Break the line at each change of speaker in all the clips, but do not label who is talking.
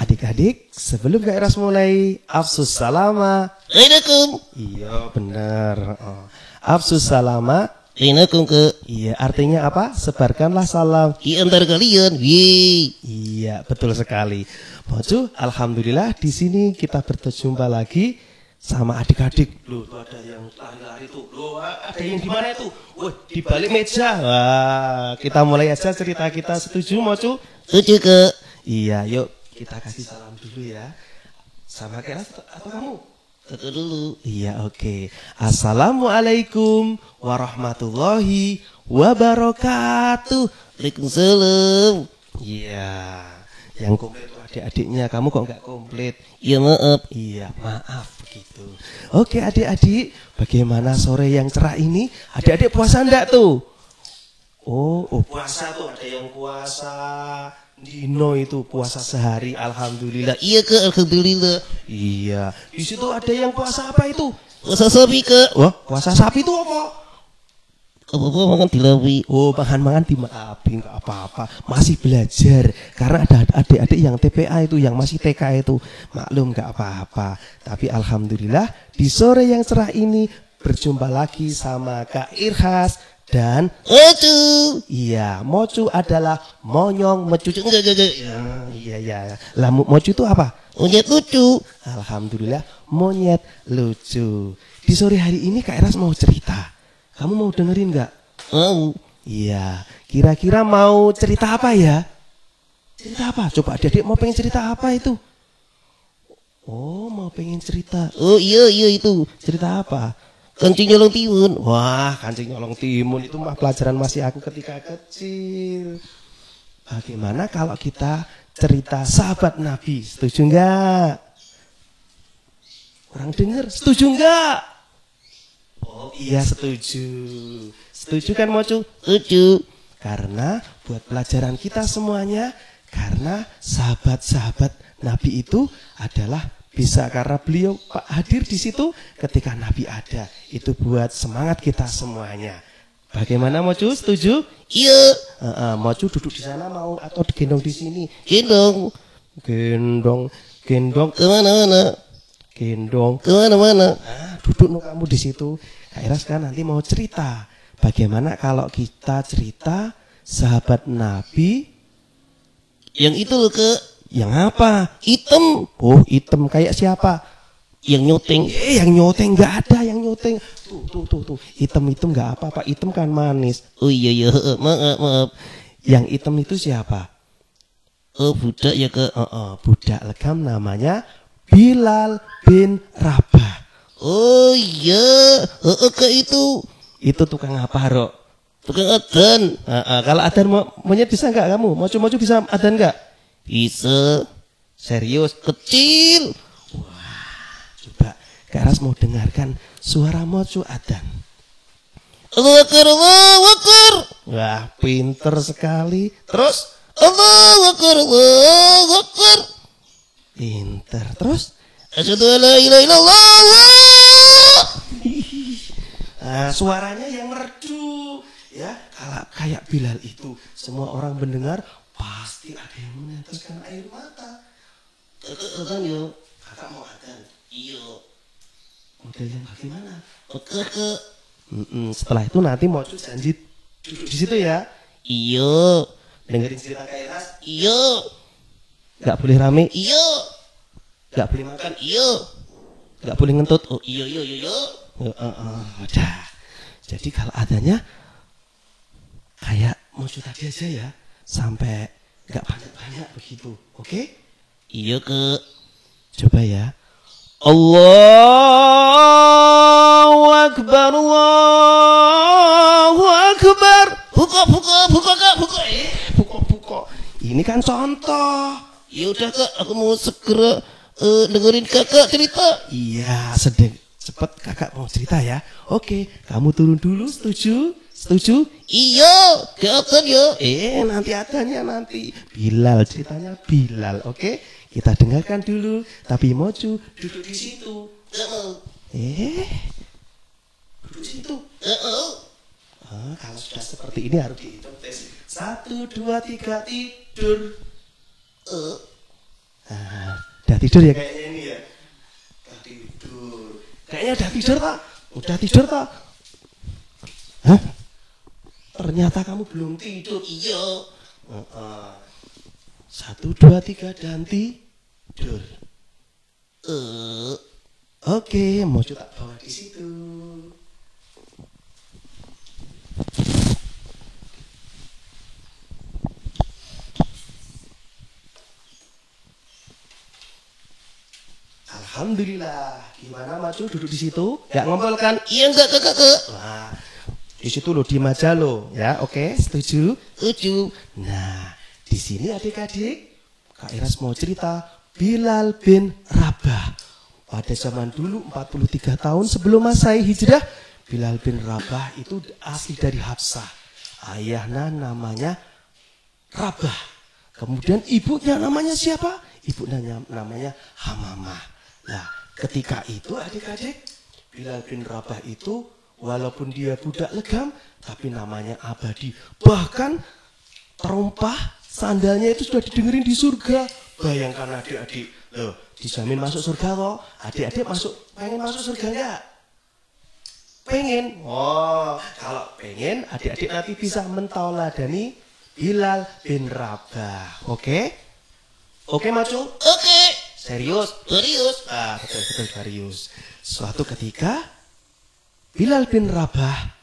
Adik-adik, sebelum Kak Iras mulai, Afsus salama.
Assalamualaikum.
Iya benar. Afsus salama.
Assalamualaikum ke.
Iya artinya apa? Sebarkanlah salam
Di antara kalian. Yeay.
Iya betul sekali. Mocu, alhamdulillah di sini kita berjumpa lagi sama adik-adik. Loh, tuh ada yang lari-lari tuh. Loh, ada yang di mana itu? Wah, di balik meja. Wah, kita mulai aja cerita kita. Setuju, Mocu?
Setuju ke.
Iya, yuk kita kasih salam dulu ya. Sama Keras atau kamu?
Aku dulu.
Iya, oke. Assalamualaikum warahmatullahi wabarakatuh.
Waalaikumsalam.
Iya. Yang komplit tuh adik-adiknya, kamu kok nggak komplit?
Ya maaf.
Iya, maaf begitu. Oke, adik-adik, bagaimana sore yang cerah ini? Adik-adik puasa enggak tuh? Oh, puasa tuh ada yang puasa Dino itu puasa sehari, alhamdulillah.
Iya ke, alhamdulillah.
Iya. Di situ ada yang puasa apa itu?
Puasa sapi ke.
Wah, puasa sapi itu apa?
Apa-apa makan dilawi.
Oh, makan dimaafin, nggak apa-apa. Masih belajar karena ada adik-adik yang TPA itu, yang masih TK itu, maklum nggak apa-apa. Tapi alhamdulillah di sore yang cerah ini berjumpa lagi sama Kak Irhas dan
Mocu.
Iya, Mocu adalah monyong mecucu.
Enggak.
Iya. Lah Mocu itu apa?
Monyet lucu.
Alhamdulillah monyet lucu. Di sore hari ini Kak Irhas mau cerita. Kamu mau dengerin nggak?
Mau.
Iya. Kira-kira mau cerita apa ya? Cerita apa? Coba adik-adik mau pengen cerita apa itu? Oh, mau pengen cerita.
Oh iya itu.
Cerita apa?
Kancing nyolong timun.
Wah, kancing nyolong timun itu mah pelajaran masih aku ketika kecil. Bagaimana kalau kita cerita sahabat Nabi? Setuju nggak? Kurang dengar. Setuju nggak? Oh iya setuju. Setuju kan Mocu?
Setuju.
Karena buat pelajaran kita semuanya, karena sahabat-sahabat Nabi itu adalah bisa karena beliau hadir di situ ketika Nabi ada. Itu buat semangat kita semuanya. Bagaimana Mocu? Setuju?
Iya.
Mocu duduk di sana mau atau gendong di sini?
Gendong.
Kemana-mana. Gendong.
Kemana-mana.
Duduk kamu di situ. Kak Iras kan nanti mau cerita. Bagaimana kalau kita cerita sahabat Nabi
yang itu loh ke.
Yang apa?
Hitam.
Oh hitam kayak siapa?
Yang nyoteng.
Yang nyoteng nggak ada yang nyoteng. Tuh. Hitam nggak apa-apa. Hitam kan manis.
Oh iya maaf.
Yang hitam itu siapa?
Oh budak ya ke.
Budak legam namanya Bilal bin Rabah.
Oh iya. Ke itu.
Itu tukang apa Rok?
Tukang adan.
Kalau adan monyet bisa nggak kamu? Mocu bisa adan nggak?
Bisa.
Serius?
Kecil.
Wah, coba Kak Ras mau dengarkan suara Mocu adan.
Allahu Akbar, Allahu Akbar.
Wah, pinter sekali. Terus
Allahu Akbar, Allahu Akbar.
Pinter. Terus
asyhadu an la ilaha illallah.
Suaranya yang merdu ya. Kalau kayak Bilal itu semua orang mendengar pasti ada yang meneteskan air mata.
Kakak yo.
Kakak mau adan?
Iya.
Model yang bagaimana?
Kakak.
Setelah itu nanti mau janji duduk di situ ya.
Iya.
Dengerin cerita Kak Iras.
Iya.
Gak boleh rame.
Iya.
Gak boleh makan.
Iya.
Gak boleh ngentut.
Oh iya.
Udah. Jadi kalau adanya kayak Mocu tadi aja ya. Sampai gak banyak-banyak begitu. Oke?
Iya ke.
Coba ya. Allah Akbar, Allahu Akbar.
Buka kak, buka.
Buka. Ini kan contoh.
Ya udah kak, aku mau segera dengerin kakak cerita.
Iya, cepet kakak mau cerita ya. Oke, kamu turun dulu, setuju?
Iya, kapan ya?
Nanti adanya nanti. Bilal, ceritanya Bilal, oke? Kita dengarkan dulu. Tapi Moju duduk di situ. Duduk situ. Kalau sudah seperti ini harus dihitung tes. 1, 2, 3, tidur. Udah tidur ya kayaknya ini ya. Udah tidur. Kayaknya udah tidur tak? Udah tidur tak? Hah? Ternyata kamu belum tidur.
Iya.
1, 2, 3 dan tidur. Oke, mau tak bawa di situ. Alhamdulillah. Gimana Maju duduk di situ? Gak ngompol kan?
Iya enggak kakak.
Nah, di situ lo diem aja lo, ya, oke? Setuju?
Setuju.
Nah, di sini adik-adik, Kak Iras mau cerita Bilal bin Rabah. Pada zaman dulu 43 tahun sebelum Masehi Hijrah, Bilal bin Rabah itu asli dari Habsah. Ayahnya namanya Rabah. Kemudian ibunya namanya siapa? Ibunya namanya Hamamah. Nah, ketika itu adik-adik, Bilal bin Rabah itu walaupun dia budak legam, tapi namanya abadi. Bahkan terompah sandalnya itu sudah didengerin di surga. Bayangkan adik-adik, loh, dijamin masuk surga kok. Adik-adik pengen masuk surga enggak? Pengen? Oh, kalau pengen adik-adik nanti bisa mentauladani Bilal bin Rabah. Oke? Oke, Macu?
Oke.
Serius? Betul serius. Suatu ketika Bilal bin Rabah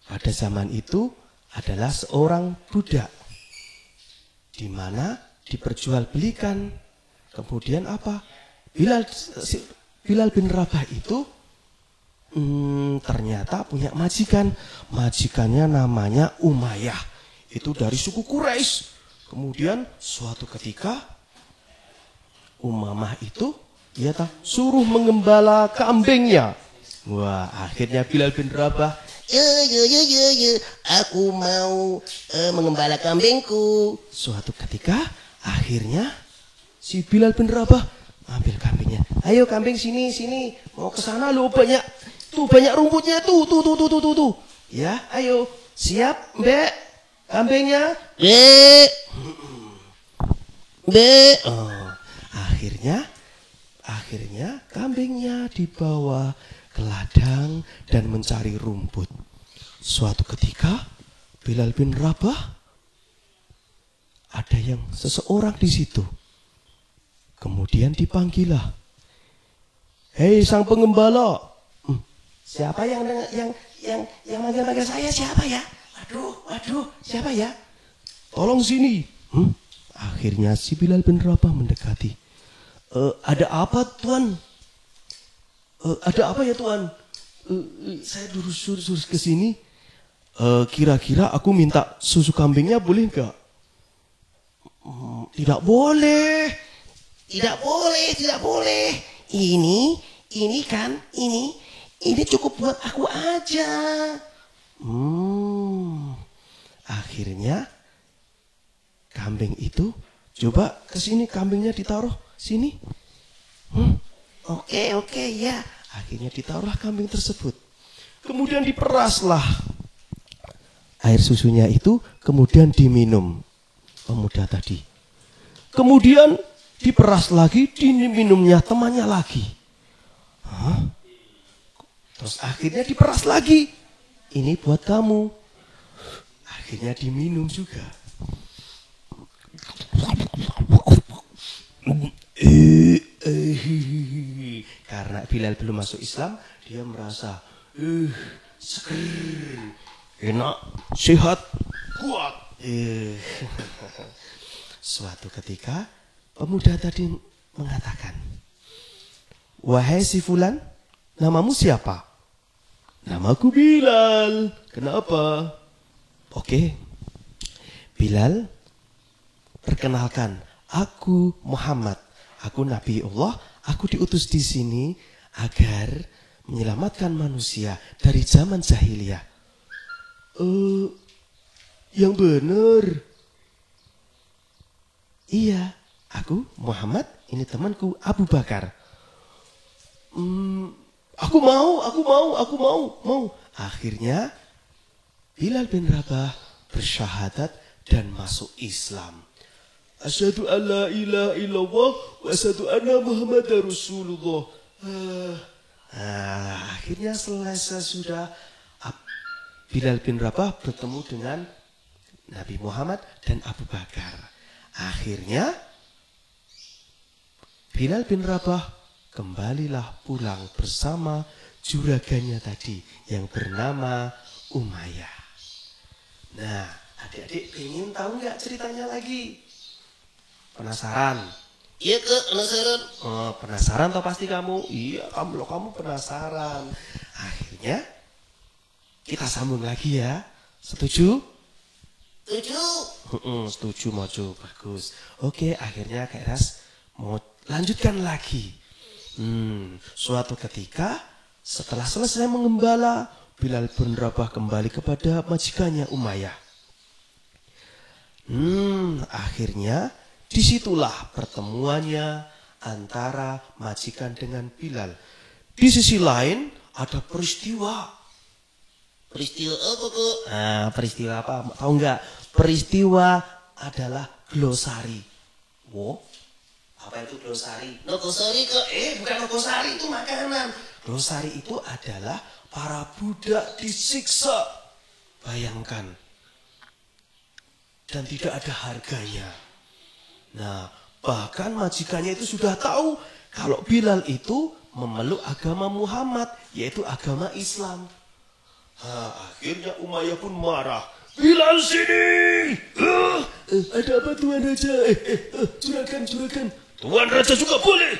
pada zaman itu adalah seorang budak di mana diperjualbelikan. Kemudian apa? Bilal bin Rabah itu ternyata punya majikan. Majikannya namanya Umayyah. Itu dari suku Quraisy. Kemudian suatu ketika Umamah itu dia suruh mengembala kambingnya. Wah, akhirnya Bilal bin Rabah,
Ya. Aku mau mengembala kambingku.
suatu ketika akhirnya si Bilal bin Rabah ambil kambingnya. Ayo kambing sini. Mau ke sana lo, banyak rumputnya tuh. Ya, ayo. Siap, Mbak? Kambingnya?
Be.
Oh, akhirnya kambingnya dibawa ke ladang dan mencari rumput. Suatu ketika Bilal bin Rabah ada seseorang di situ. Kemudian dipanggillah. Hei sang pengembala. Siapa yang manggil saya? Siapa ya? Waduh, siapa ya? Tolong sini. Akhirnya si Bilal bin Rabah mendekati. Ada apa Tuan? Ada apa ya Tuan? Saya suruh ke sini. Kira-kira aku minta susu kambingnya boleh nggak? Tidak boleh. Ini cukup buat aku aja. Akhirnya kambing itu, coba ke sini, kambingnya ditaruh sini. Oke, ya. Akhirnya ditaruhlah kambing tersebut. Kemudian diperaslah air susunya itu, kemudian diminum pemuda tadi. Kemudian diperas lagi, diminumnya temannya lagi. Terus akhirnya diperas lagi. Ini buat kamu. Akhirnya diminum juga. Karena Bilal belum masuk Islam, dia merasa seger, enak, sehat, kuat. Suatu ketika pemuda tadi mengatakan, wahai si Fulan, namamu siapa? Namaku Bilal. Kenapa? Oke. Bilal, perkenalkan, aku Muhammad. Aku Nabi Allah. Aku diutus di sini agar menyelamatkan manusia dari zaman jahiliyah. Yang benar. Iya, aku Muhammad. Ini temanku Abu Bakar. Aku mau. Akhirnya Bilal bin Rabah bersyahadat dan masuk Islam. Asyhadu an la ilaha illallah wa asyhadu anna Muhammadar Rasulullah. Akhirnya selesai sudah, Bilal bin Rabah bertemu dengan Nabi Muhammad dan Abu Bakar. Akhirnya Bilal bin Rabah kembalilah pulang bersama juragannya tadi yang bernama Umayyah. Nah, adik-adik pengen tahu nggak ceritanya lagi? Penasaran?
Iya Kak, penasaran.
Oh, penasaran toh pasti kamu? Iya, kamu penasaran. Akhirnya kita sambung lagi ya. Setuju? Setuju Mojo, bagus. Oke, akhirnya Kak Eras mau lanjutkan lagi. Suatu ketika setelah selesai mengembala, Bilal bin Rabah kembali kepada majikannya Umayyah. Akhirnya disitulah pertemuannya antara majikan dengan Bilal. Di sisi lain ada peristiwa.
Peristiwa apa Kak?
Peristiwa apa? Tahu nggak? Peristiwa adalah glosari. Wow, apa itu glosari?
Nogosari Kak.
Bukan nogosari, itu makanan. Glosari itu adalah para budak disiksa. Bayangkan. Dan tidak ada harganya. Nah, bahkan majikannya itu sudah tahu kalau Bilal itu memeluk agama Muhammad, yaitu agama Islam. Akhirnya Umayyah pun marah. Bilal sini! Ada apa Tuan Raja? Juragan. Tuan Raja juga boleh.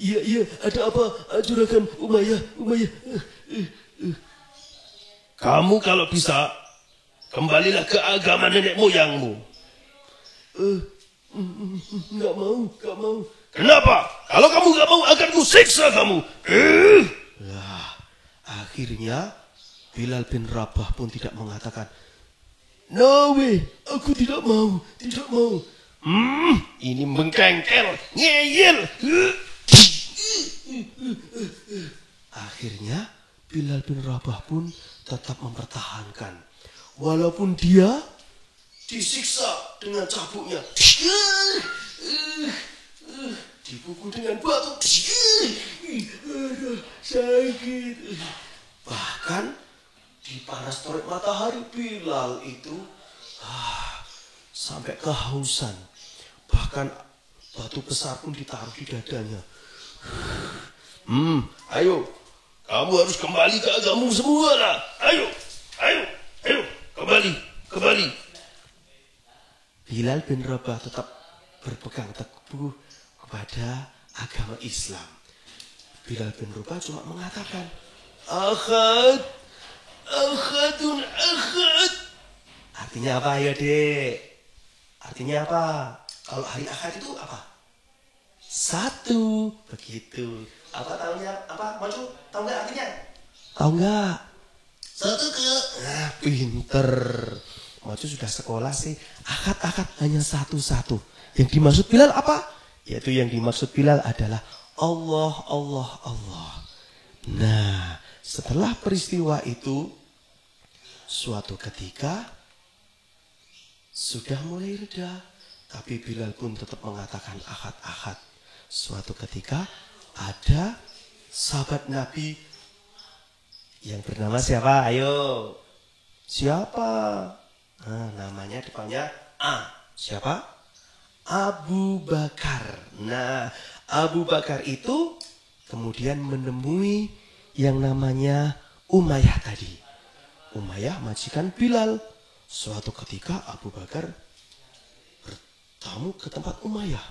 Iya, ada apa Juragan Umayyah? Kamu kalau bisa, kembalilah ke agama nenek moyangmu. Nggak mau. Kenapa? Kalau kamu nggak mau, akan kusiksa kamu. Akhirnya Bilal bin Rabah pun tidak mengatakan, no way, aku tidak mau. Ini mengkengkel, ngeyel. Akhirnya Bilal bin Rabah pun tetap mempertahankan. Walaupun dia disiksa dengan cambuknya, dipukul dengan batu, sakit. Bahkan di panas terik matahari, Bilal itu sampai kehausan. Bahkan batu besar pun ditaruh di dadanya. Ayo, kamu harus kembali ke agamamu semua lah. Ayo, kembali. Bilal bin Rabah tetap berpegang teguh kepada agama Islam. Bilal bin Rabah cuma mengatakan, Akhadun. Artinya apa ya dek? Artinya apa? Kalau hari Ahad itu apa? Satu. Begitu. Apa tahunya? Apa? Maju? Tahu nggak artinya? Tahu nggak?
Satu Kak.
Pinter. Maju sudah sekolah sih. Ahad hanya satu-satu. Yang dimaksud Bilal apa? Yaitu yang dimaksud Bilal adalah Allah. Nah, setelah peristiwa itu, suatu ketika sudah mulai reda, tapi Bilal pun tetap mengatakan ahad. Suatu ketika ada sahabat Nabi yang bernama siapa? Ayo. Siapa? Namanya depannya A. Siapa? Abu Bakar. Nah, Abu Bakar itu kemudian menemui yang namanya Umayyah tadi. Umayyah majikan Bilal. Suatu ketika Abu Bakar bertamu ke tempat Umayyah.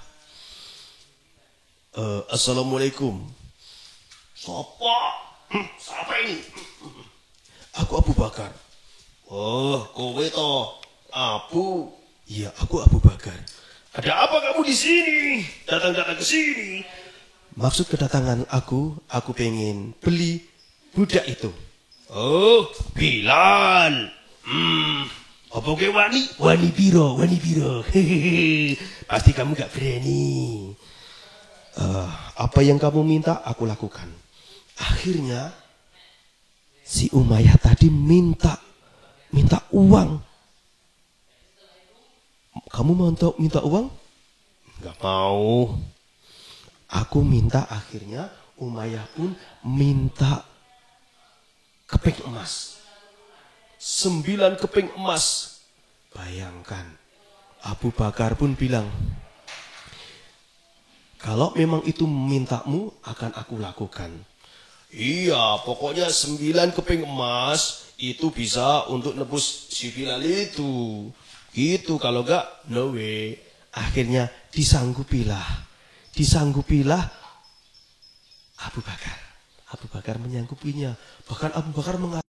Assalamualaikum. Sopo?
Siapa ini?
Aku Abu Bakar.
Oh, kowe toh. Abu.
Iya, aku Abu Bakar.
Ada apa kamu di sini? Datang-datang ke sini.
Maksud kedatangan aku pengen beli budak itu.
Oh, Bilal. Apa ke wani?
Wani biro. Hehehe. Pasti kamu gak berani. Apa yang kamu minta, aku lakukan. Akhirnya, si Umayyah tadi minta uang. Kamu mau minta uang?
Gak mau.
Aku minta, akhirnya Umayyah pun minta keping emas. 9 keping emas. Bayangkan, Abu Bakar pun bilang, kalau memang itu mintamu, akan aku lakukan.
Iya, pokoknya 9 keping emas itu bisa untuk nebus si Bilal itu. Gitu, kalau gak, no way.
Akhirnya disanggupilah Abu Bakar menyanggupinya. Bahkan Abu Bakar mengatakan,